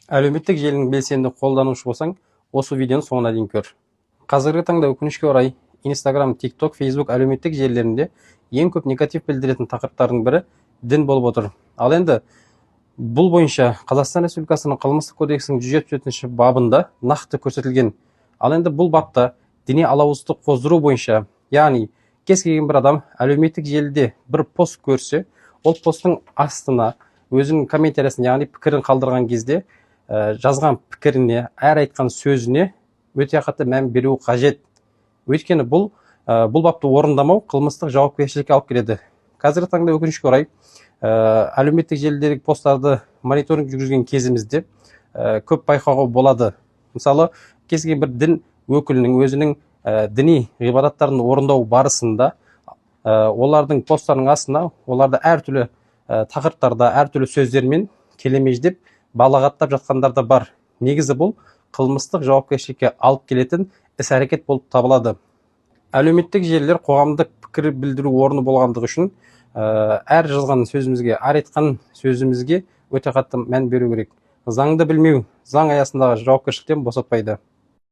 Әлеуметтік желінің белсенді қолданушы болсаң, осы видеоны соңына дейін көр. Қазіргі таңда өкінішке орай, Instagram, TikTok, Facebook әлеуметтік желілерінде ең көп негатив білдіретін тақырыптардың бірі дін болып отыр. Ал енді бұл бойынша Қазақстан Республикасының Қылмыстық кодексінің 174 бабында нақты көрсетілген. Ал енді бұл бапта діни алауыздықты қоздыру бойынша, яғни кез келген бір адам әлеуметтік желіде бір пост көрсе, ол посттың астына өзінің комментариясын, яғни пікірін қалдырған кезде жазған пікіріне, әр айтқан сөзіне өте қатты мән беру қажет. Өйткені бұл бапты орындамау қылмыстық жауапкершілікке алып келеді. Қазіргі таңда өкінішке орай, әлеуметтік желідегі посттарды мониторинг жүргізген кезімізде көп байқауға болады. Мысалы, кез келген бір дін өкілінің өзінің діни ғибадаттарын орындау барысында олардың посттарының астына оларды әртүрлі тақырыптарда әртүрлі сөздермен келемеждеп балағаттап жатқандар да бар. Негізі бұл қылмыстық жауапкершілікке алып келетін іс-әрекет болып табылады. Әлеуметтік желілер қоғамдық пікір білдіру орны болғандығы үшін әр жазған сөзімізге, әр айтқан сөзімізге өте қатты мән беру керек. Заңды білмеу заң аясындағы жауапкершіліктен босатпайды.